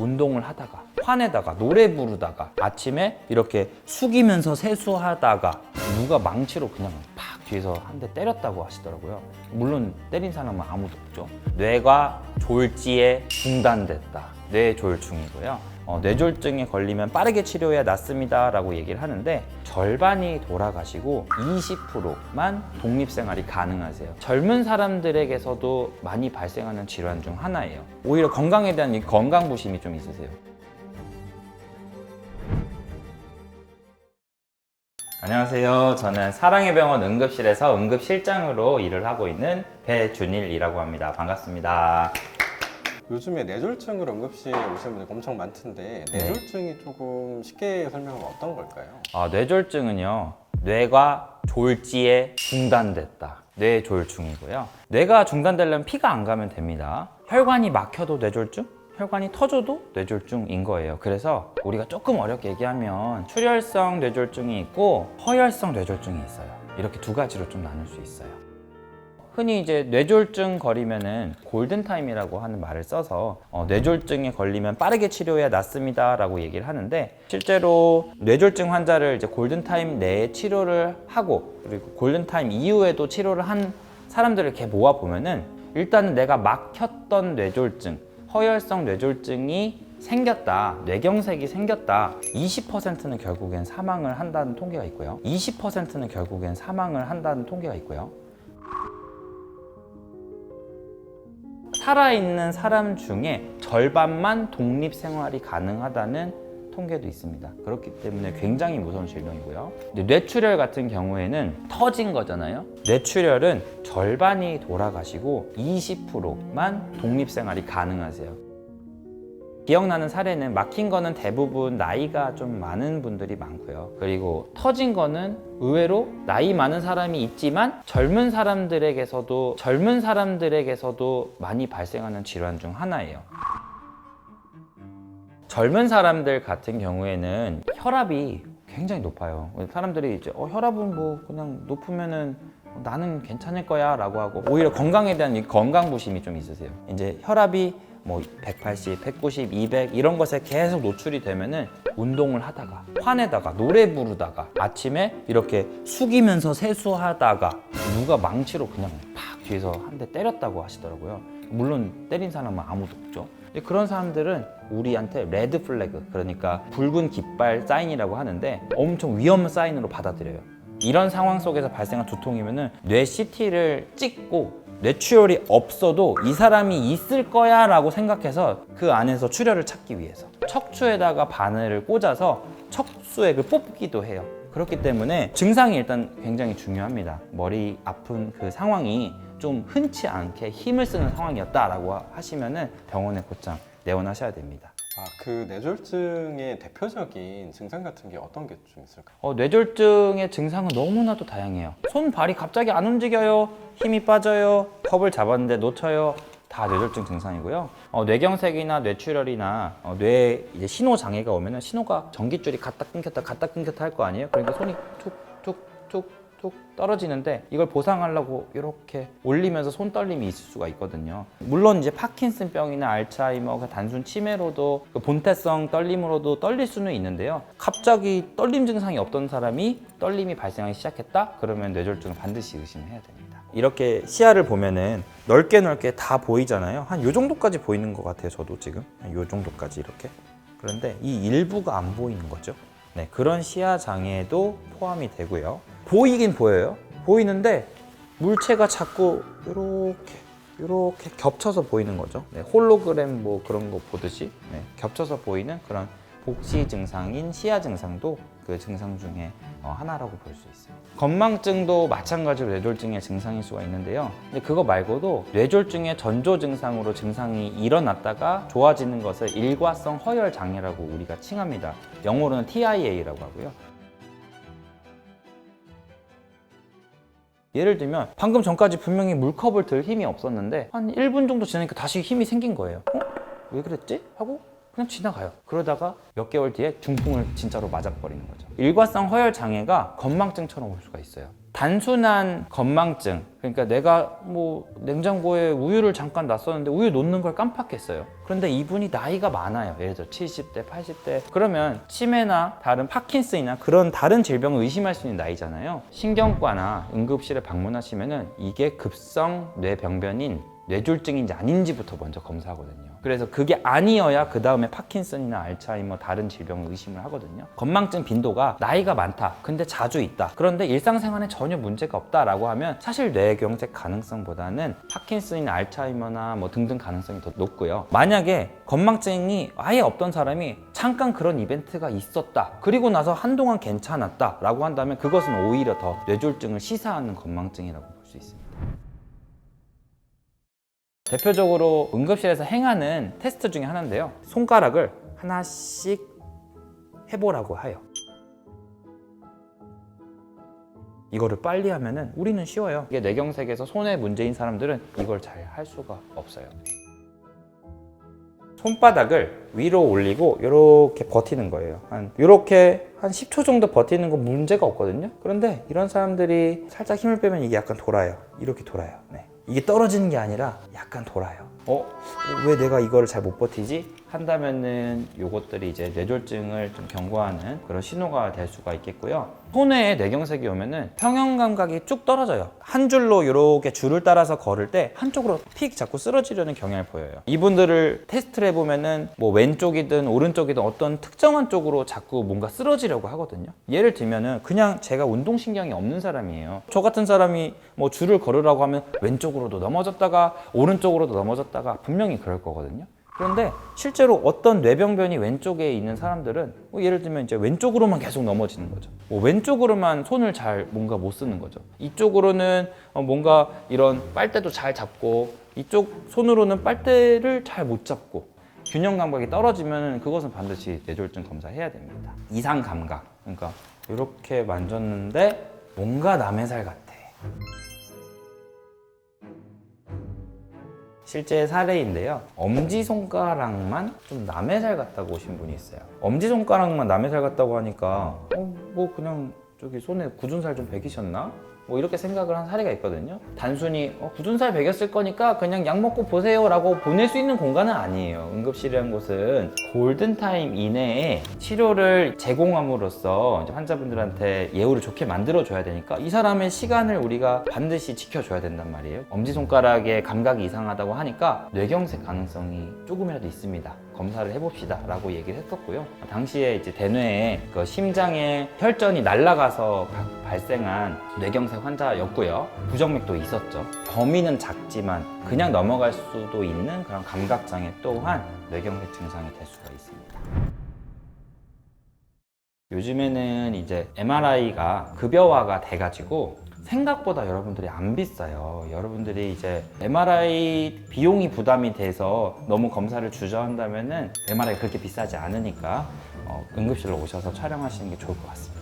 운동을 하다가 화내다가 노래 부르다가 아침에 이렇게 숙이면서 세수하다가 누가 망치로 그냥 팍 뒤에서 한 대 때렸다고 하시더라고요. 물론 때린 사람은 아무도 없죠. 뇌가 졸지에 중단됐다. 뇌졸중이고요. 뇌졸중에 걸리면 빠르게 치료해야 낫습니다 라고 얘기를 하는데 절반이 돌아가시고 20%만 독립생활이 가능하세요. 젊은 사람들에게서도 많이 발생하는 질환 중 하나예요. 오히려 건강에 대한 이 건강부심이 좀 있으세요. 안녕하세요. 저는 사랑의 병원 응급실에서 응급실장으로 일을 하고 있는 배준일이라고 합니다. 반갑습니다. 요즘에 뇌졸중으로 응급실에 오시는 분들 엄청 많던데 뇌졸중이 조금 쉽게 설명하면 어떤 걸까요? 뇌졸중은요, 뇌가 졸지에 중단됐다. 뇌졸중이고요. 뇌가 중단되려면 피가 안 가면 됩니다. 혈관이 막혀도 뇌졸중? 혈관이 터져도 뇌졸중인 거예요. 그래서 우리가 조금 어렵게 얘기하면 출혈성 뇌졸중이 있고 허혈성 뇌졸중이 있어요. 이렇게 두 가지로 좀 나눌 수 있어요. 흔히 이제 뇌졸중 걸리면은 골든타임이라고 하는 말을 써서 뇌졸중에 걸리면 빠르게 치료해야 낫습니다 라고 얘기를 하는데, 실제로 뇌졸중 환자를 이제 골든타임 내에 치료를 하고 그리고 골든타임 이후에도 치료를 한 사람들을 이렇게 모아보면은 일단은 내가 막혔던 뇌졸중, 허혈성 뇌졸중이 생겼다, 뇌경색이 생겼다, 20%는 결국엔 사망을 한다는 통계가 있고요. 20%는 결국엔 사망을 한다는 통계가 있고요. 살아있는 사람 중에 절반만 독립생활이 가능하다는 통계도 있습니다. 그렇기 때문에 굉장히 무서운 질병이고요. 근데 뇌출혈 같은 경우에는 터진 거잖아요. 뇌출혈은 절반이 돌아가시고 20%만 독립생활이 가능하세요. 기억나는 사례는 막힌 거는 대부분 나이가 좀 많은 분들이 많고요. 그리고 터진 거는 의외로 나이 많은 사람이 있지만 젊은 사람들에게서도 많이 발생하는 질환 중 하나예요. 젊은 사람들 같은 경우에는 혈압이 굉장히 높아요. 사람들이 이제 혈압은 뭐 그냥 높으면은 나는 괜찮을 거야 라고 하고 오히려 건강에 대한 이 건강부심이 좀 있으세요. 이제 혈압이 뭐 180, 190, 200 이런 것에 계속 노출이 되면은 운동을 하다가 화내다가 노래 부르다가 아침에 이렇게 숙이면서 세수하다가 누가 망치로 그냥 팍 뒤에서 한 대 때렸다고 하시더라고요. 물론 때린 사람은 아무도 없죠. 그런 사람들은 우리한테 레드 플래그, 그러니까 붉은 깃발 사인이라고 하는데 엄청 위험 사인으로 받아들여요. 이런 상황 속에서 발생한 두통이면은 뇌 CT를 찍고 뇌출혈이 없어도 이 사람이 있을 거야 라고 생각해서 그 안에서 출혈을 찾기 위해서 척추에다가 바늘을 꽂아서 척수액을 뽑기도 해요. 그렇기 때문에 증상이 일단 굉장히 중요합니다. 머리 아픈 그 상황이 좀 흔치 않게 힘을 쓰는 상황이었다라고 하시면은 병원에 곧장 내원하셔야 됩니다. 그 뇌졸중의 대표적인 증상 같은 게 어떤 게 좀 있을까요? 뇌졸중의 증상은 너무나도 다양해요. 손, 발이 갑자기 안 움직여요. 힘이 빠져요. 컵을 잡았는데 놓쳐요. 다 뇌졸중 증상이고요. 뇌경색이나 뇌출혈이나 뇌에 이제 신호 장애가 오면은 신호가 전깃줄이 갔다 끊겼다 할 거 아니에요. 그러니까 손이 툭툭툭 떨어지는데 이걸 보상하려고 이렇게 올리면서 손 떨림이 있을 수가 있거든요. 물론 이제 파킨슨병이나 알츠하이머, 단순 치매로도 본태성 떨림으로도 떨릴 수는 있는데요. 갑자기 떨림 증상이 없던 사람이 떨림이 발생하기 시작했다? 그러면 뇌졸중을 반드시 의심해야 됩니다. 이렇게 시야를 보면은 넓게 다 보이잖아요. 한 요 정도까지 보이는 것 같아요. 저도 지금 요 정도까지 이렇게. 그런데 이 일부가 안 보이는 거죠. 네, 그런 시야 장애도 포함이 되고요. 보이긴 보여요. 보이는데 물체가 자꾸 이렇게 겹쳐서 보이는 거죠. 네, 홀로그램 뭐 그런 거 보듯이 겹쳐서 보이는 그런 복시 증상인 시야 증상도 그 증상 중에 하나라고 볼 수 있어요. 건망증도 마찬가지로 뇌졸중의 증상일 수가 있는데요. 근데 그거 말고도 뇌졸중의 전조 증상으로 증상이 일어났다가 좋아지는 것을 일과성 허혈 장애라고 우리가 칭합니다. 영어로는 TIA라고 하고요. 예를 들면 방금 전까지 분명히 물컵을 들 힘이 없었는데 한 1분 정도 지나니까 다시 힘이 생긴 거예요. 왜 그랬지? 하고 그냥 지나가요. 그러다가 몇 개월 뒤에 중풍을 진짜로 맞아버리는 거죠. 일과성 허혈 장애가 건망증처럼 올 수가 있어요. 단순한 건망증, 그러니까 내가 뭐 냉장고에 우유를 잠깐 놨었는데 우유 놓는 걸 깜빡했어요. 그런데 이분이 나이가 많아요. 예를 들어 70대, 80대. 그러면 치매나 다른 파킨슨이나 그런 다른 질병을 의심할 수 있는 나이잖아요. 신경과나 응급실에 방문하시면은 이게 급성 뇌병변인 뇌졸중인지 아닌지부터 먼저 검사하거든요. 그래서 그게 아니어야 그 다음에 파킨슨이나 알츠하이머 다른 질병을 의심을 하거든요. 건망증 빈도가 나이가 많다, 근데 자주 있다, 그런데 일상생활에 전혀 문제가 없다라고 하면 사실 뇌경색 가능성보다는 파킨슨이나 알츠하이머나 뭐 등등 가능성이 더 높고요. 만약에 건망증이 아예 없던 사람이 잠깐 그런 이벤트가 있었다, 그리고 나서 한동안 괜찮았다 라고 한다면 그것은 오히려 더 뇌졸중을 시사하는 건망증이라고 볼 수 있습니다. 대표적으로 응급실에서 행하는 테스트 중에 하나인데요. 손가락을 하나씩 해보라고 해요. 이거를 빨리 하면은 우리는 쉬워요. 이게 뇌경색에서 손에 문제인 사람들은 이걸 잘 할 수가 없어요. 손바닥을 위로 올리고 이렇게 버티는 거예요. 이렇게 한 10초 정도 버티는 건 문제가 없거든요. 그런데 이런 사람들이 살짝 힘을 빼면 이게 약간 돌아요. 이렇게 돌아요. 네. 이게 떨어지는 게 아니라 약간 돌아요. 왜 내가 이거를 잘 못 버티지? 한다면은 요것들이 이제 뇌졸중을 좀 경고하는 그런 신호가 될 수가 있겠고요. 손에 뇌경색이 오면은 평형 감각이 쭉 떨어져요. 한 줄로 이렇게 줄을 따라서 걸을 때 한쪽으로 픽 자꾸 쓰러지려는 경향을 보여요. 이분들을 테스트를 해보면은 뭐 왼쪽이든 오른쪽이든 어떤 특정한 쪽으로 자꾸 뭔가 쓰러지려고 하거든요. 예를 들면은 그냥 제가 운동신경이 없는 사람이에요. 저 같은 사람이 뭐 줄을 걸으라고 하면 왼쪽으로도 넘어졌다가 오른쪽으로도 넘어졌다가 분명히 그럴 거거든요. 그런데 실제로 어떤 뇌병변이 왼쪽에 있는 사람들은 예를 들면 이제 왼쪽으로만 계속 넘어지는 거죠. 왼쪽으로만 손을 잘 뭔가 못 쓰는 거죠. 이쪽으로는 뭔가 이런 빨대도 잘 잡고 이쪽 손으로는 빨대를 잘 못 잡고 균형 감각이 떨어지면 그것은 반드시 뇌졸중 검사해야 됩니다. 이상 감각, 그러니까 이렇게 만졌는데 뭔가 남의 살 같아. 실제 사례인데요. 엄지손가락만 좀 남의 살 같다고 오신 분이 있어요. 엄지손가락만 남의 살 같다고 하니까 뭐 그냥 저기 손에 굳은 살 좀 베기셨나? 뭐 이렇게 생각을 한 사례가 있거든요. 단순히 굳은 살 베겼을 거니까 그냥 약 먹고 보세요 라고 보낼 수 있는 공간은 아니에요. 응급실이라는 곳은 골든타임 이내에 치료를 제공함으로써 이제 환자분들한테 예후를 좋게 만들어줘야 되니까 이 사람의 시간을 우리가 반드시 지켜줘야 된단 말이에요. 엄지손가락의 감각이 이상하다고 하니까 뇌경색 가능성이 조금이라도 있습니다. 검사를 해봅시다 라고 얘기를 했었고요. 당시에 이제 대뇌에 그 심장에 혈전이 날아가서 발생한 뇌경색 환자였고요. 부정맥도 있었죠. 범위는 작지만 그냥 넘어갈 수도 있는 그런 감각장애 또한 뇌경색 증상이 될 수가 있습니다. 요즘에는 이제 MRI가 급여화가 돼가지고 생각보다 여러분들이 안 비싸요. 여러분들이 이제 MRI 비용이 부담이 돼서 너무 검사를 주저한다면은 MRI가 그렇게 비싸지 않으니까 응급실로 오셔서 촬영하시는 게 좋을 것 같습니다.